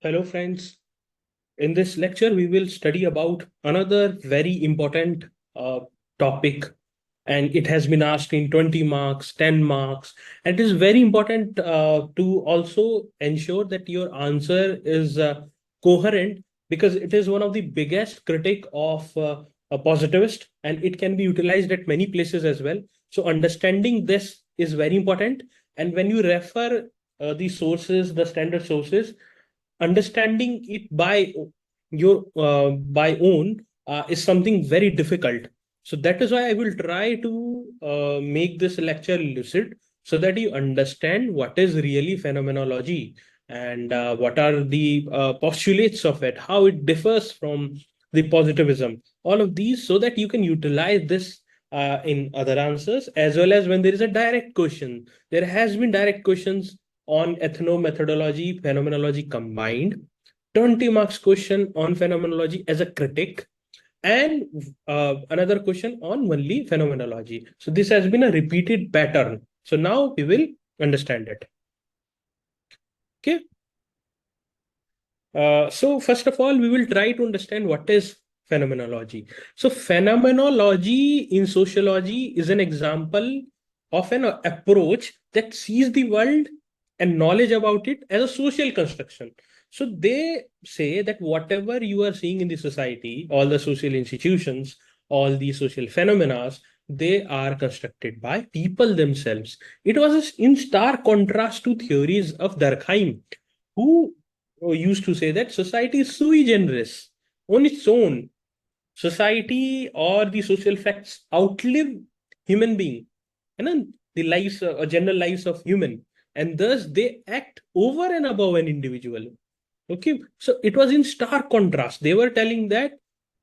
Hello, friends. In this lecture, we will study about another very important uh, topic, and it has been asked in 20 marks, 10 marks. And it is very important to also ensure that your answer is coherent because it is one of the biggest critic of a positivist, and it can be utilized at many places as well. So understanding this is very important. And when you refer the sources, the standard sources, understanding it by your by own is something very difficult. So that is why I will try to make this lecture lucid so that you understand what is really phenomenology and what are the postulates of it, how it differs from the positivism, all of these, so that you can utilize this in other answers, as well as when there is a direct question. There has been direct questions on ethnomethodology, phenomenology combined, 20 marks question on phenomenology as a critic, and another question on only phenomenology. So this has been a repeated pattern. So now we will understand it. Okay. So first of all, we will try to understand what is phenomenology. So phenomenology in sociology is an example of an approach that sees the world and knowledge about it as a social construction. So they say that whatever you are seeing in the society, all the social institutions, all the social phenomena, they are constructed by people themselves. It was in stark contrast to theories of Durkheim, who used to say that society is sui generis on its own. Society or the social facts outlive human being, and then the lives, general lives of human, and thus they act over and above an individual. Okay, so it was in stark contrast. They were telling that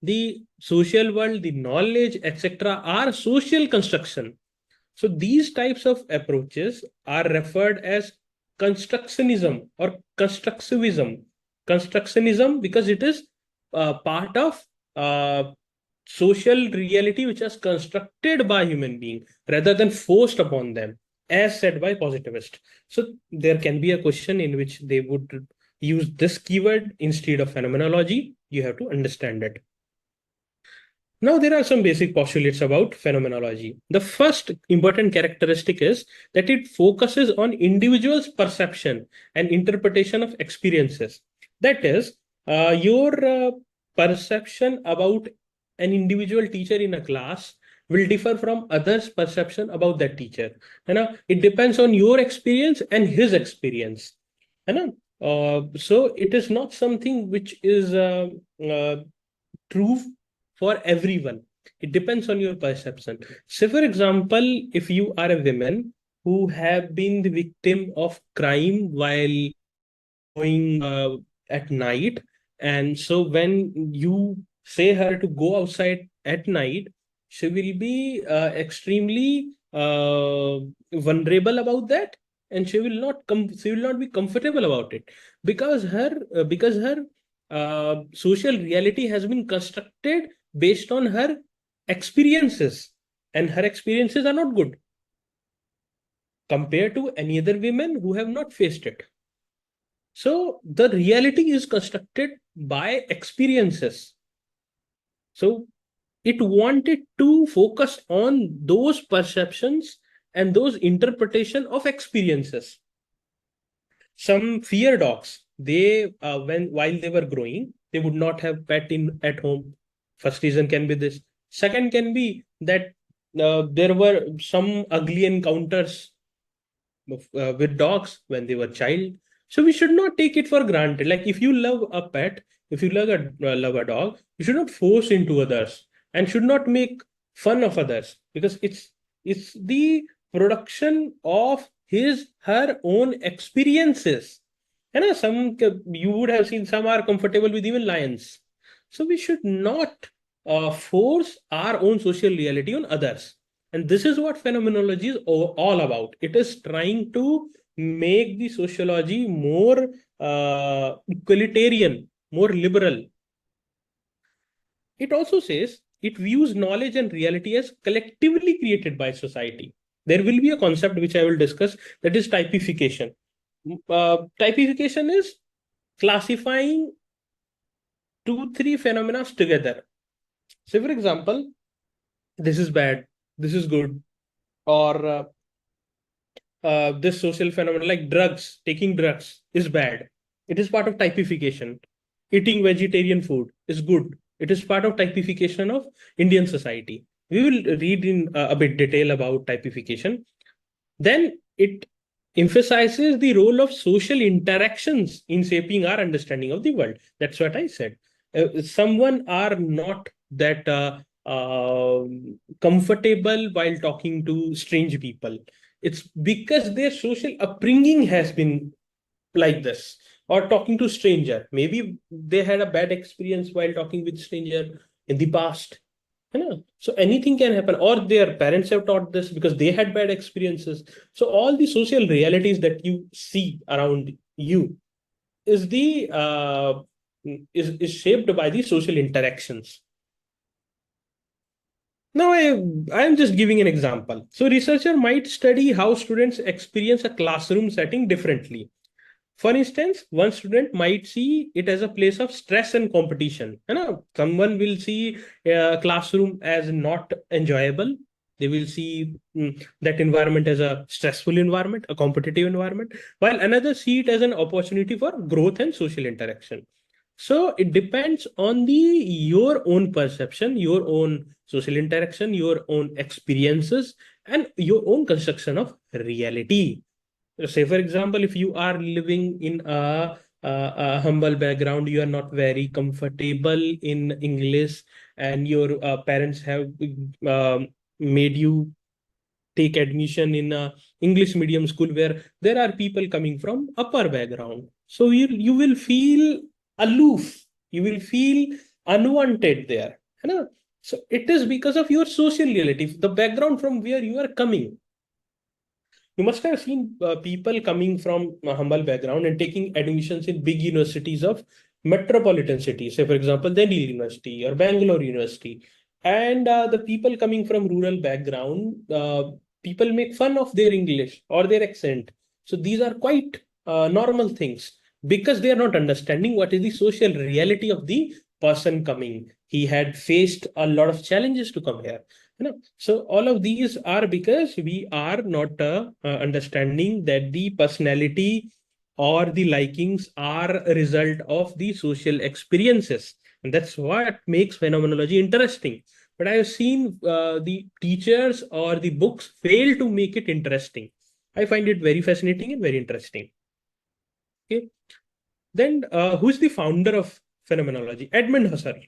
the social world, the knowledge, etc., are social construction. So these types of approaches are referred as constructionism or constructivism. Constructionism because it is part of uh, social reality which is constructed by human being rather than forced upon them, as said by positivist. So there can be a question in which they would use this keyword instead of phenomenology. You have to understand it. Now, there are some basic postulates about phenomenology. The first important characteristic is that it focuses on individuals' perception and interpretation of experiences. That is, your perception about an individual teacher in a class will differ from others' perception about that teacher. It depends on your experience and his experience. So it is not something which is true for everyone. It depends on your perception. Say, for example, if you are a woman who have been the victim of crime while going at night, and so when you say her to go outside at night, she will be extremely vulnerable about that, and she will not be comfortable about it because her social reality has been constructed based on her experiences, and her experiences are not good compared to any other women who have not faced it. So the reality is constructed by experiences. So it wanted to focus on those perceptions and those interpretation of experiences. Some fear dogs, they when while they were growing, they would not have pet in at home. First reason can be this. Second can be that there were some ugly encounters with dogs when they were child. So we should not take it for granted. Like if you love a pet, if you love a dog, you should not force into others and should not make fun of others, because it's the production of his her own experiences. And you would have seen some are comfortable with even lions. So we should not force our own social reality on others. And this is what phenomenology is all about. It is trying to make the sociology more equalitarian, more liberal. It also says it views knowledge and reality as collectively created by society. There will be a concept which I will discuss, that is typification. Typification is classifying 2, 3 phenomena together. Say, for example, this is bad, this is good, or this social phenomenon like drugs, taking drugs is bad. It is part of typification. Eating vegetarian food is good. It is part of typification of Indian society. We will read in a bit detail about typification. Then it emphasizes the role of social interactions in shaping our understanding of the world. That's what I said. Someone are not that comfortable while talking to strange people. It's because their social upbringing has been like this, or talking to stranger. Maybe they had a bad experience while talking with stranger in the past. So anything can happen, or their parents have taught this because they had bad experiences. So all the social realities that you see around you is the is shaped by the social interactions. Now I am just giving an example. So researcher might study how students experience a classroom setting differently. For instance, one student might see it as a place of stress and competition. Someone will see a classroom as not enjoyable. They will see that environment as a stressful environment, a competitive environment, while another see it as an opportunity for growth and social interaction. So it depends on the your own perception, your own social interaction, your own experiences, and your own construction of reality. Say, for example, if you are living in a humble background, you are not very comfortable in English, and your parents have made you take admission in a English medium school where there are people coming from upper background. So you will feel aloof, you will feel unwanted there. So it is because of your social reality, the background from where you are coming. You must have seen people coming from a humble background and taking admissions in big universities of metropolitan cities, say, for example, Delhi University or Bangalore University. And the people coming from rural background, people make fun of their English or their accent. So these are quite normal things because they are not understanding what is the social reality of the person coming. He had faced a lot of challenges to come here. So all of these are because we are not understanding that the personality or the likings are a result of the social experiences, and that's what makes phenomenology interesting. But I have seen the teachers or the books fail to make it interesting. I find it very fascinating and very interesting. Okay. Then who's the founder of phenomenology? Edmund Husserl.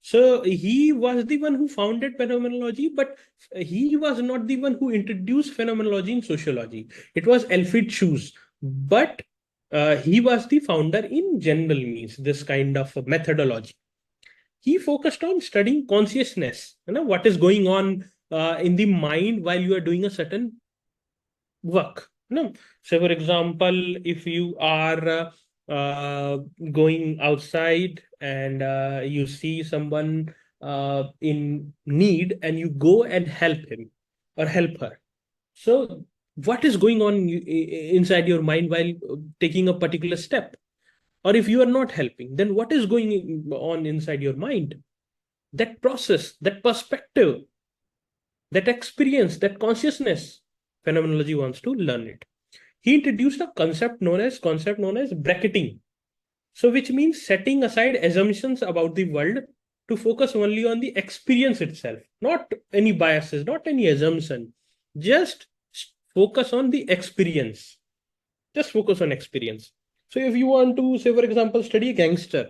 So he was the one who founded phenomenology, but he was not the one who introduced phenomenology in sociology. It was Alfred Shoes, but he was the founder in general means this kind of methodology. He focused on studying consciousness, what is going on in the mind while you are doing a certain work. So, for example, if you are going outside and you see someone in need and you go and help him or help her. So, what is going on inside your mind while taking a particular step? Or if you are not helping, then what is going on inside your mind? That process, that perspective, that experience, that consciousness, phenomenology wants to learn it. He introduced a concept known as bracketing. So which means setting aside assumptions about the world to focus only on the experience itself, not any biases, not any assumption. Just focus on the experience. Just focus on experience. So if you want to, say, for example, study a gangster,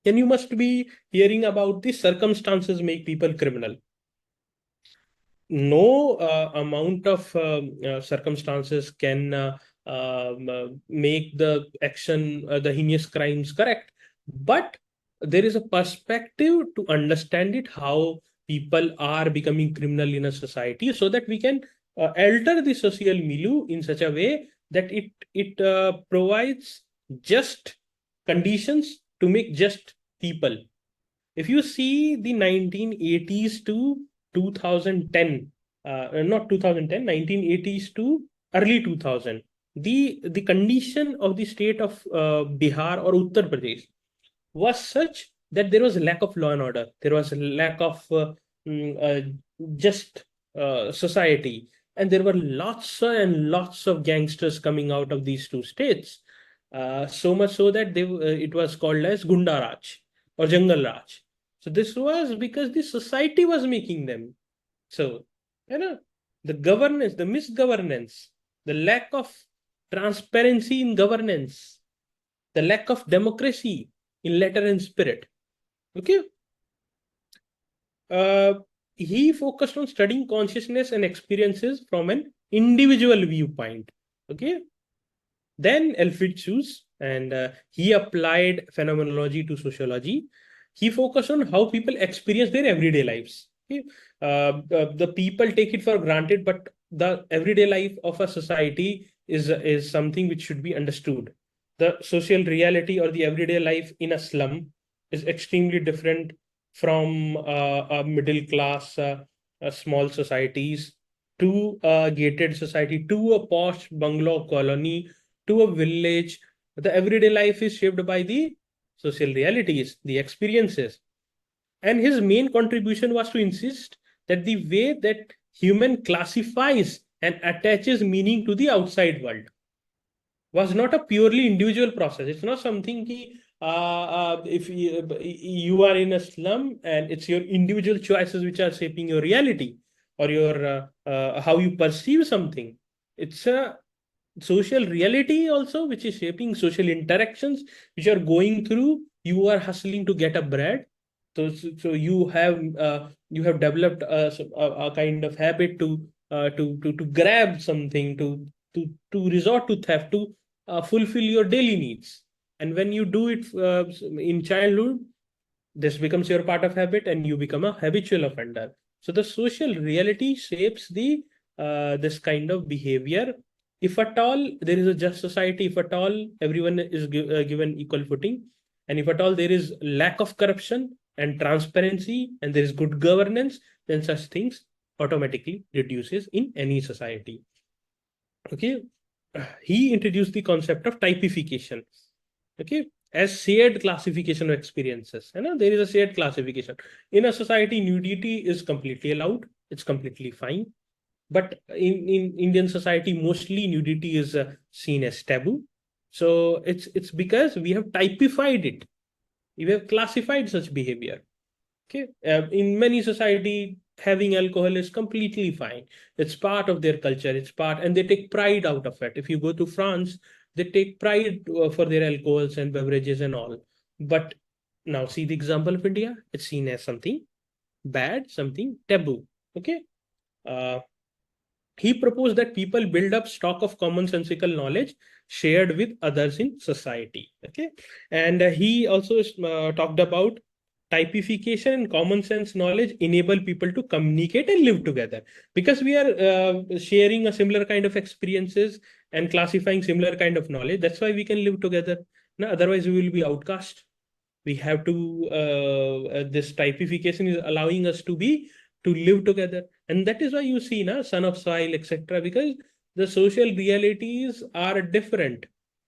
then you must be hearing about the circumstances make people criminal. No amount of circumstances can make the action, the heinous crimes correct. But there is a perspective to understand it, how people are becoming criminal in a society, so that we can alter the social milieu in such a way that it provides just conditions to make just people. If you see the 1980s to 2010, not 2010, 1980s to early 2000. the condition of the state of Bihar or Uttar Pradesh was such that there was a lack of law and order. There was a lack of just society. And there were lots and lots of gangsters coming out of these two states. So much so that it was called as Gunda Raj or Jungle Raj. So this was because the society was making them. So, the governance, the misgovernance, the lack of transparency in governance, the lack of democracy in letter and spirit. Okay. He focused on studying consciousness and experiences from an individual viewpoint. Okay. Then Alfred Shoes, and he applied phenomenology to sociology. He focused on how people experience their everyday lives. Okay? The people take it for granted, but the everyday life of a society is something which should be understood. The social reality or the everyday life in a slum is extremely different from a middle class, small societies to a gated society, to a posh bungalow colony, to a village. The everyday life is shaped by the social realities, the experiences. And his main contribution was to insist that the way that human classifies and attaches meaning to the outside world was not a purely individual process. It's not something ki, if you are in a slum and it's your individual choices which are shaping your reality or your how you perceive something. It's a social reality also which is shaping social interactions which are going through. You are hustling to get a bread, so you have developed a kind of habit to grab something, to resort to theft, to fulfill your daily needs. And when you do it in childhood, this becomes your part of habit and you become a habitual offender. So the social reality shapes the this kind of behavior. If at all there is a just society, if at all everyone is given equal footing, and if at all there is lack of corruption and transparency and there is good governance, then such things automatically reduces in any society. Okay. He introduced the concept of typification. Okay. As shared classification of experiences. There is a shared classification. In a society, nudity is completely allowed. It's completely fine. But in Indian society, mostly nudity is seen as taboo. So it's because we have typified it. We have classified such behavior. Okay. In many society, having alcohol is completely fine. It's part of their culture. It's part, and they take pride out of it. If you go to France, they take pride for their alcohols and beverages and all. But now see the example of India. It's seen as something bad, something taboo. Okay. Uh, he proposed that people build up stock of commonsensical knowledge shared with others in society. Okay. And he also talked about typification and common sense knowledge enable people to communicate and live together, because we are sharing a similar kind of experiences and classifying similar kind of knowledge. That's why we can live together. No, otherwise we will be outcast. We have to this typification is allowing us to live together. And that is why you see son of soil, etc., because the social realities are different.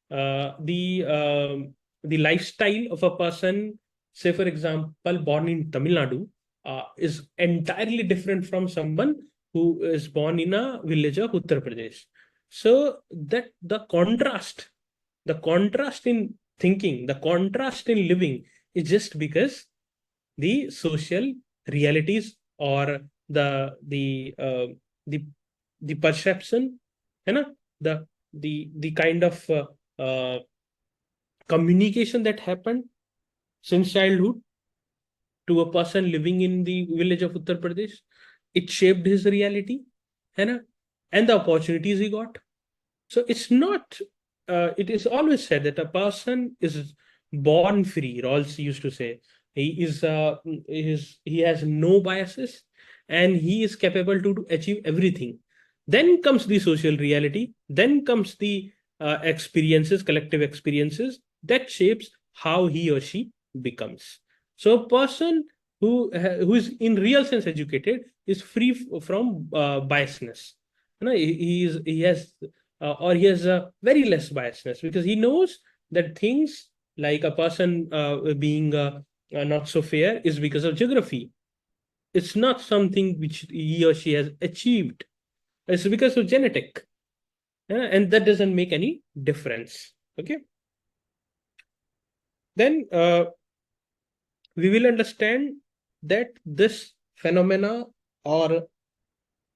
The lifestyle of a person, say for example born in Tamil Nadu, is entirely different from someone who is born in a village of Uttar Pradesh. So that the contrast in thinking, the contrast in living is just because the social realities or the the perception, the the kind of communication that happened since childhood to a person living in the village of Uttar Pradesh, it shaped his reality, and the opportunities he got. So it's not, it is always said that a person is born free. Rawls used to say he has no biases and he is capable to achieve everything. Then comes the social reality. Then comes the experiences, collective experiences that shapes how he or she becomes. So a person who is in real sense educated is free from biasness. He has or he has a very less biasness, because he knows that things like a person being not so fair is because of geography. It's not something which he or she has achieved. It's because of genetic. And that doesn't make any difference. Okay. Then we will understand that this phenomena, or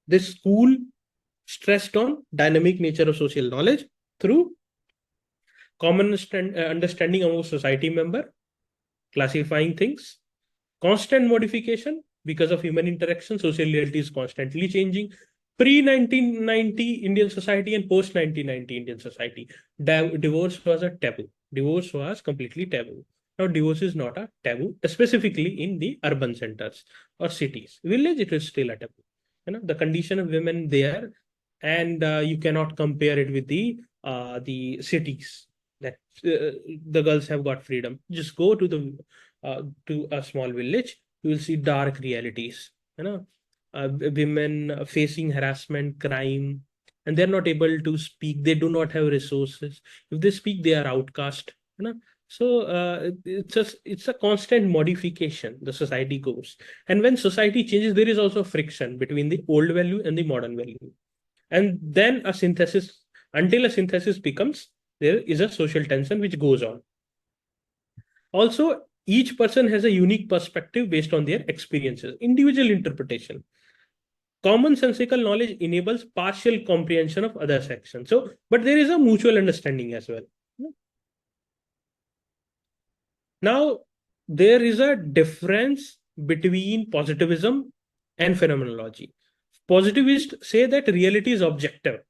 this school, stressed on dynamic nature of social knowledge through common understanding among society member, classifying things, constant modification because of human interaction. Social reality is constantly changing. Pre 1990 Indian society and post 1990 Indian society, divorce was a taboo. Divorce was completely taboo. Now, divorce is not a taboo, specifically in the urban centers or cities. Village, it is still a taboo. The condition of women there, and you cannot compare it with the cities. That the girls have got freedom. Just go to a small village, you will see dark realities. Women facing harassment, crime, and they're not able to speak. They do not have resources. If they speak, they are outcast. So it's a constant modification. The society goes, and when society changes, there is also friction between the old value and the modern value, and then a synthesis. Until a synthesis becomes, there is a social tension which goes on. Also, each person has a unique perspective based on their experiences, individual interpretation. Commonsensical knowledge enables partial comprehension of other sections. So, but there is a mutual understanding as well. Now, there is a difference between positivism and phenomenology. Positivists say that reality is objective.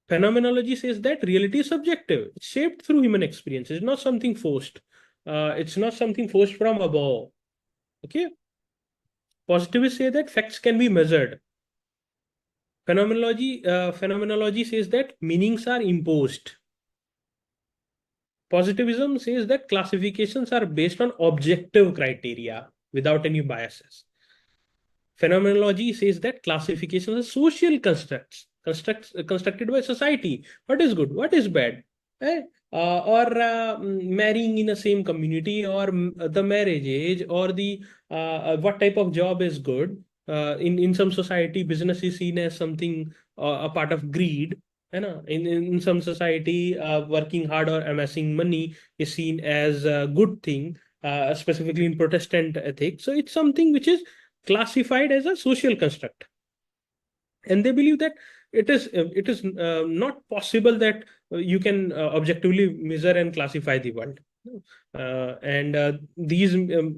Phenomenology says that reality is subjective. It's shaped through human experience. It's not something forced. It's not something forced from above. Okay. Positivists say that facts can be measured. Phenomenology says that meanings are imposed. Positivism says that classifications are based on objective criteria without any biases. Phenomenology says that classifications are social constructed by society. What is good? What is bad? Eh? Or marrying in the same community, or the marriage age, or the what type of job is good. In some society, business is seen as something, a part of greed. In some society, working hard or amassing money is seen as a good thing, specifically in Protestant ethics. So it's something which is classified as a social construct, and they believe that it is not possible that you can objectively measure and classify the world. And these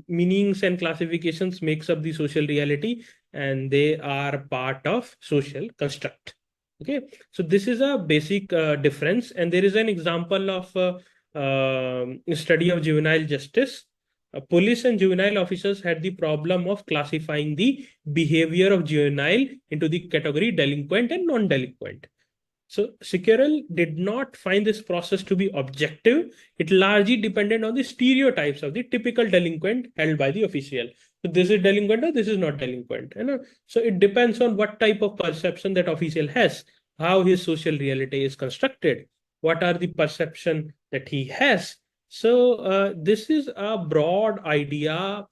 meanings and classifications makes up the social reality, and they are part of social construct. Okay, so this is a basic difference, and there is an example of study of juvenile justice. Police and juvenile officers had the problem of classifying the behavior of juvenile into the category delinquent and non-delinquent. So Securel did not find this process to be objective. It largely depended on the stereotypes of the typical delinquent held by the official. So this is delinquent or this is not delinquent. So it depends on what type of perception that official has, how his social reality is constructed, what are the perception that he has. So this is a broad idea.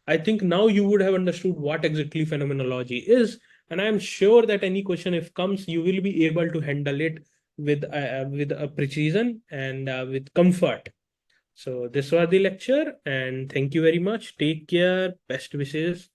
I think now you would have understood what exactly phenomenology is, and I'm sure that any question if comes, you will be able to handle it with a precision and with comfort. So this was the lecture, and thank you very much. Take care. Best wishes.